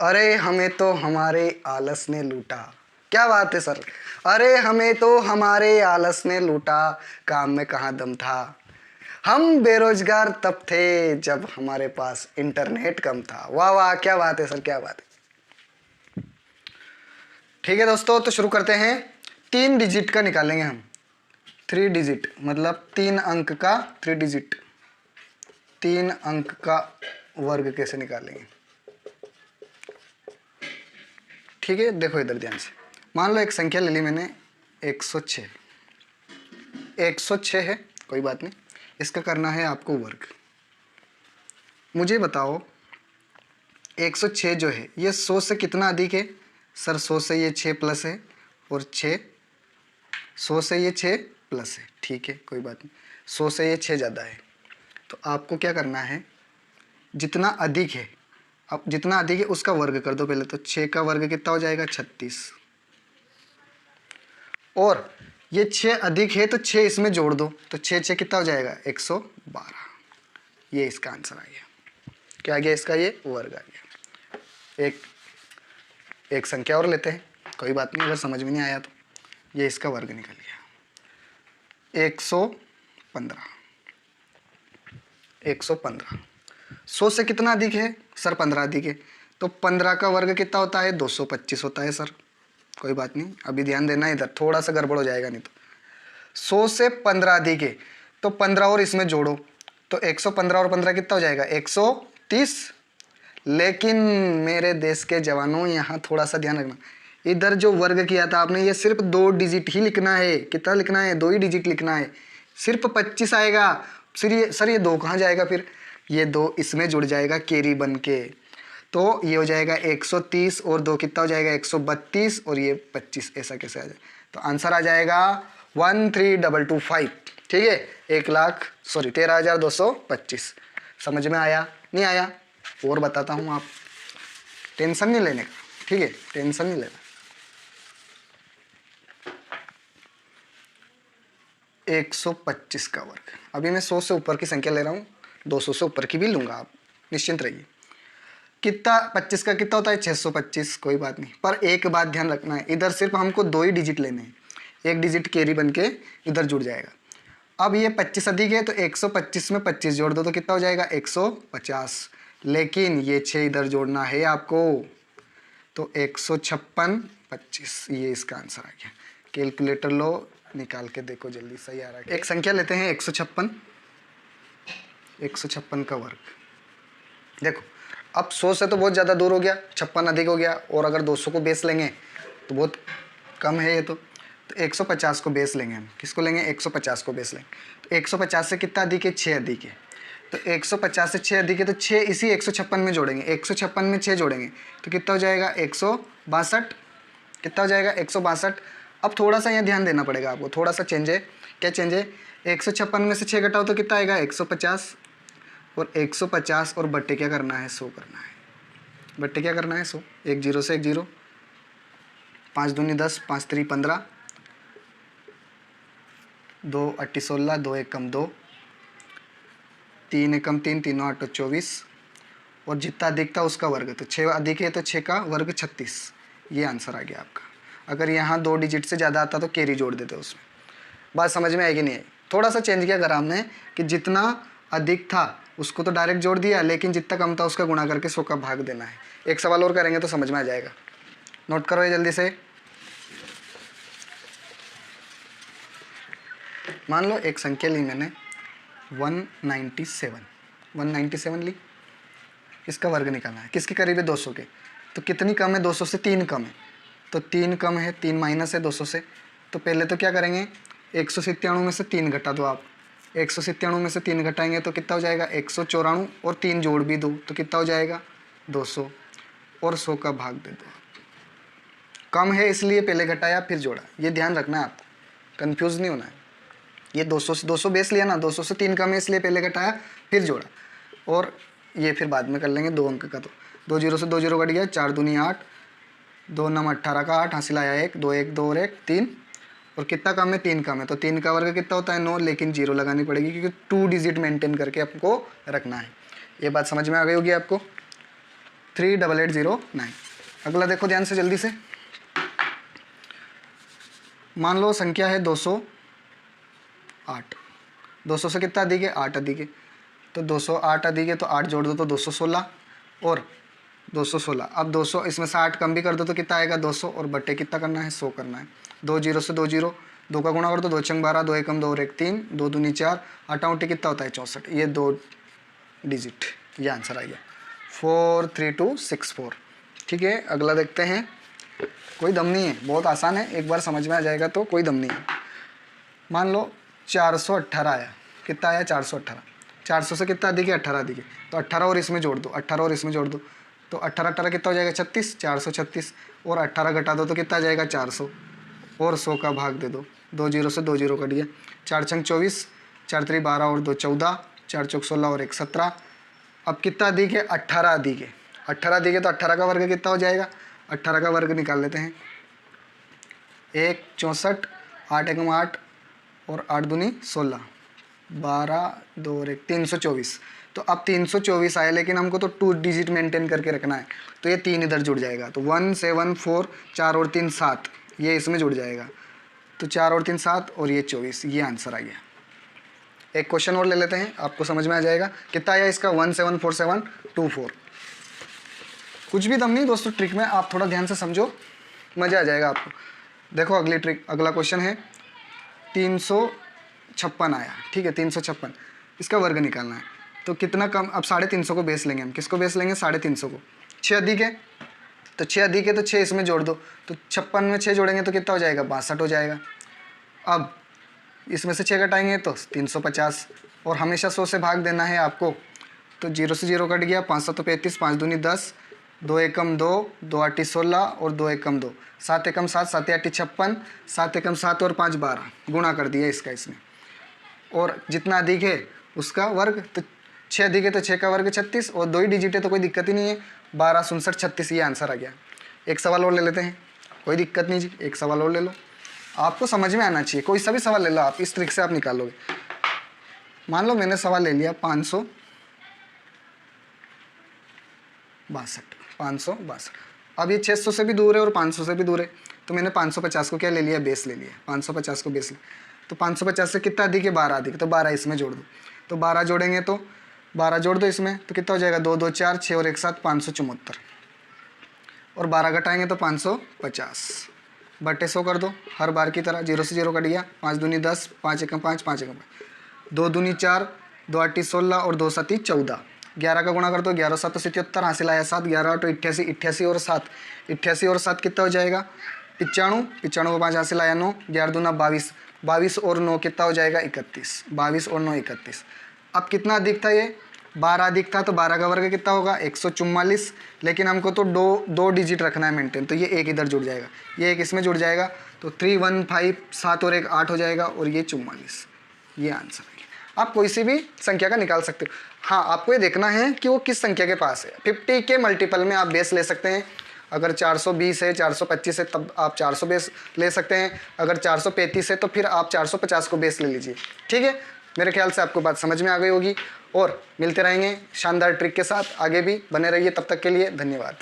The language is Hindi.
अरे हमें तो हमारे आलस ने लूटा। क्या बात है सर। अरे हमें तो हमारे आलस ने लूटा, काम में कहाँ दम था। हम बेरोजगार तब थे जब हमारे पास इंटरनेट कम था। वाह वाह, क्या बात है सर, क्या बात है। ठीक है दोस्तों, तो शुरू करते हैं। 3 डिजिट का निकालेंगे हम। 3 डिजिट मतलब 3 अंक का 3 डिजिट। 3 अंक का वर्ग कैसे निकालेंगे। ठीक है, देखो इधर ध्यान से। मान लो एक संख्या ले ली मैंने 106। 106 है, कोई बात नहीं। इसका करना है आपको वर्ग। मुझे बताओ 106 जो है ये 100 से कितना अधिक है। सर 100 से ये 6 प्लस है, और 100 से ये 6 प्लस है। ठीक है, कोई बात नहीं। 100 से ये 6 ज़्यादा है, तो आपको क्या करना है, जितना अधिक है, अब जितना अधिक है उसका वर्ग कर दो पहले। तो 6 का वर्ग कितना हो जाएगा, 36। और ये 6 अधिक है तो 6 इसमें जोड़ दो, तो 6 कितना हो जाएगा, 112। ये इसका आंसर आ गया। क्या आ गया इसका, ये वर्ग आ गया। एक संख्या और लेते हैं, कोई बात नहीं, अगर समझ में नहीं आया तो। ये इसका वर्ग निकल गया 115। 115 100 से कितना अधिक है सर, 15 अधिक है। तो 15 का वर्ग कितना होता है, 225 होता है सर। कोई बात नहीं, अभी ध्यान देना, इधर थोड़ा सा गड़बड़ हो जाएगा नहीं तो। 100 से 15 अधिक है तो 15 और इसमें जोड़ो, तो 115 और 15 कितना हो जाएगा, 130। लेकिन मेरे देश के जवानों, यहाँ थोड़ा सा ध्यान रखना। इधर जो वर्ग किया था आपने, ये सिर्फ 2 डिजिट ही लिखना है। कितना लिखना है, 2 ही डिजिट लिखना है। सिर्फ 25 आएगा। सर ये 2 कहाँ जाएगा फिर, ये 2 इसमें जुड़ जाएगा कैरी बन के। तो ये हो जाएगा 130 और 2 कितना हो जाएगा, 132, और ये 25। ऐसा कैसे आ जाए, तो आंसर आ जाएगा 13,225। ठीक है, 13,225। समझ में आया, नहीं आया और बताता हूँ, आप टेंशन नहीं लेने का। ठीक है, टेंशन नहीं लेना। 125 का वर्ग। अभी मैं 100 से ऊपर की संख्या ले रहा हूँ, 200 से ऊपर की भी लूंगा, आप निश्चिंत रहिए। कितना, 25 का कितना होता है, 625। कोई बात नहीं, पर एक बात ध्यान रखना है, इधर सिर्फ हमको 2 ही डिजिट लेने हैं। 1 डिजिट कैरी बन के इधर जुड़ जाएगा। अब ये 25 अधिक है तो 125 में 25 जोड़ दो, तो कितना हो जाएगा, 150। लेकिन ये 6 इधर जोड़ना है आपको, तो 156 25। ये इसका आंसर आ गया। कैलकुलेटर लो, निकाल के देखो जल्दी, सही आ रहा है। एक संख्या लेते हैं 156। 156 का वर्ग। देखो अब 100 से तो बहुत ज़्यादा दूर हो गया, 56 अधिक हो गया, और अगर 200 को बेस लेंगे तो बहुत कम है ये तो 150 को बेस लेंगे हम। किसको लेंगे, 150 को बेस लेंगे। तो 150 से कितना अधिक है, 6 अधिक है। तो 150 से 6 अधिक है तो 6 इसी 156 में जोड़ेंगे। 156 में 6 जोड़ेंगे तो कितना हो जाएगा, 162। कितना हो जाएगा, 162। अब थोड़ा सा यहाँ ध्यान देना पड़ेगा आपको, थोड़ा सा चेंज है। क्या चेंज है, 156 में से 6 घटाओ तो कितना आएगा, 150। और 150 और बट्टे क्या करना है, 100 करना है। बट्टे क्या करना है, 100। 1 0 से 1 0, 5 दूनी 10, 5 3 15, 2 8 16, 2 1 कम 2, 3 1 कम 3, 3 8 24, और जितना अधिक था उसका वर्ग। तो 6 अधिक है तो 6 का वर्ग 36। ये आंसर आ गया आपका। अगर यहाँ 2 डिजिट से ज़्यादा आता तो कैरी जोड़ देते उसमें। बात समझ में आएगी नहीं आई। थोड़ा सा चेंज किया करा हमने कि जितना अधिक था उसको तो डायरेक्ट जोड़ दिया, लेकिन जितना कम था उसका गुणा करके 100 का भाग देना है। एक सवाल और करेंगे तो समझ में आ जाएगा। नोट करो ये जल्दी से। मान लो एक संख्या ली मैंने 197। 197 ली, इसका वर्ग निकालना है। किसके करीब है, 200 के। तो कितनी कम है, 200 से 3 कम है। तो 3 कम है, 3 माइनस है 200 से। तो पहले तो क्या करेंगे, 197 में से 3 घटा दो आप। 197 में से 3 घटाएंगे तो कितना हो जाएगा, 194, और 3 जोड़ भी दो तो कितना हो जाएगा, 200, और 100 का भाग दे दो। कम है इसलिए पहले घटाया फिर जोड़ा, ये ध्यान रखना है आपको, कन्फ्यूज़ नहीं होना है। ये 200 से 200 बेस लिया ना, 200 से 3 कम है इसलिए पहले घटाया फिर जोड़ा, और ये फिर बाद में कर लेंगे 2 अंक का। तो 2 0 से 2 0 कट गया, 4 दूनी 8, 2 9 18 का 8, हासिल आया 1, 2 1 2 और 1 3, और कितना कम है, 3 कम है। तो 3 का वर्ग कितना होता है, 9, लेकिन 0 लगानी पड़ेगी क्योंकि 2 डिजिट मेंटेन करके आपको रखना है। ये बात समझ में आ गई होगी आपको। 38809। अगला देखो ध्यान से जल्दी से। मान लो संख्या है 208। 200 से कितना अधिक है? 8 अधिक है। तो 208 अधिक है तो 8 जोड़ दो तो 216 और 216। अब 200 इसमें से 8 कम भी कर दो तो कितना आएगा? 200 और बट्टे कितना करना है? 100 करना है। 2 जीरो से 2 जीरो, 2 का गुणा कर दो, 2 चंग 12, 2 एकम 2 और 1 3, 2 दूनी 4, 8 उल्टी कितना होता है? 64। ये 2 डिजिट, ये आंसर आ गया 43264। ठीक है, अगला देखते हैं। कोई दम नहीं है, बहुत आसान है, एक बार समझ में आ जाएगा तो कोई दम नहीं है। मान लो 418 आया। कितना आया? 418। 400 से कितना अधिक है? 18 अधिक है। तो 18 और इसमें जोड़ दो, 18 और इसमें जोड़ दो तो 18 18 कितना हो जाएगा? 36। 436 और 18 घटा दो तो कितना आ जाएगा? 400 और 100 का भाग दे दो। 2 जीरो से 2 जीरो कट गया। 4 छंग 24, 4 3 12 और 2 14, 4 चौक 16 और 1 17। अब कितना अधिक है? 18 अधिक है। 18 अधिक है तो 18 का वर्ग कितना हो जाएगा? 18 का वर्ग निकाल लेते हैं। 1 64, 8 एकम 8 और 8 दूनी 16, 12 2 और 1 324। तो अब 324 आया, लेकिन हमको तो 2 डिजिट मेंटेन करके रखना है, तो ये 3 इधर जुड़ जाएगा। तो 1 7 4, 4 और 3 7, ये इसमें जुड़ जाएगा। तो 4 और 3 7 और ये 24, ये आंसर आ गया। एक क्वेश्चन और ले लेते हैं, आपको समझ में आ जाएगा। कितना आया इसका? 174724। कुछ भी दम नहीं दोस्तों ट्रिक में, आप थोड़ा ध्यान से समझो, मज़ा आ जाएगा आपको। देखो अगली ट्रिक, अगला क्वेश्चन है 356 आया। ठीक है, 356, इसका वर्ग निकालना है। तो कितना कम? अब 350 को बेस लेंगे हम। किसको बेस लेंगे? 350 को। 6 अधिक है तो 6 अधिक है तो 6 इसमें जोड़ दो। तो 56 में 6 जोड़ेंगे तो कितना हो जाएगा? 62 हो जाएगा। अब इसमें से 6 घटाएंगे तो 350 और हमेशा 100 से भाग देना है आपको। तो 0 से 0 कट गया। 5 7 35, 5 दूनी 10, 2 एकम 2, 2 8 16 और 2 एकम 2, 7 एकम 7, 7 8 56, 7 एकम 7 और 5 12, गुणा कर दिया इसका इसमें। और जितना अधिक है उसका वर्ग। तो 6 अधिक है तो 6 का वर्ग 36 और 2 ही डिजिट है तो कोई दिक्कत ही नहीं है। 12 67 36, ये आंसर आ गया। एक सवाल और ले लेते हैं, कोई दिक्कत नहीं जी, एक सवाल और ले लो। आपको समझ में आना चाहिए, कोई सा भी सवाल ले लो आप, इस ट्रिक से आप निकालोगे। मान लो मैंने सवाल ले लिया 562। अब ये 600 से भी दूर है और 500 से भी दूर है, तो मैंने 550 को क्या ले लिया? बेस ले लिया। 550 को बेस ले, तो 550 से कितना अधिक है? 12 अधिक, तो 12 इसमें जोड़ दो। तो 12 जोड़ेंगे तो 12 जोड़ दो इसमें तो कितना हो जाएगा? 2 2 4, 6 और 1 7, 574 और 12 घटाएंगे तो 550 बटे 100 कर दो। हर बार की तरह 0 से 0 कट गया। 5 दूनी 10, 5 एकम 5, 5 एकम 5, 2 दूनी 4, 2 8 16 और 2 7 14। 11 का गुणा कर दो। 11 7 77, हासिल आया 7, 11 8 88, 88 और 7, 88 और 7 कितना हो जाएगा? 95, 95 को 5 हासिल आया 9, 11 दूना 22, 22 और 9 कितना हो जाएगा? 31, 22 और 9 31। अब कितना अधिक था? ये 12 अधिक था, तो 12 का वर्ग कितना होगा? 144, लेकिन हमको तो दो डिजिट रखना है मेंटेन, तो ये एक इधर जुड़ जाएगा, ये एक इसमें जुड़ जाएगा। तो 315, 7 और 1 8 हो जाएगा और ये 44, ये आंसर है। आप कोई सी भी संख्या का निकाल सकते हो। हाँ, आपको ये देखना है कि वो किस संख्या के पास है। 50 के मल्टीपल में आप बेस ले सकते हैं। अगर 420 है, 425 है, तब आप 400 बेस ले सकते हैं। अगर 435 है तो फिर आप 450 को बेस ले लीजिए। ठीक है, मेरे ख्याल से आपको बात समझ में आ गई होगी और मिलते रहेंगे शानदार ट्रिक के साथ। आगे भी बने रहिए, तब तक के लिए धन्यवाद।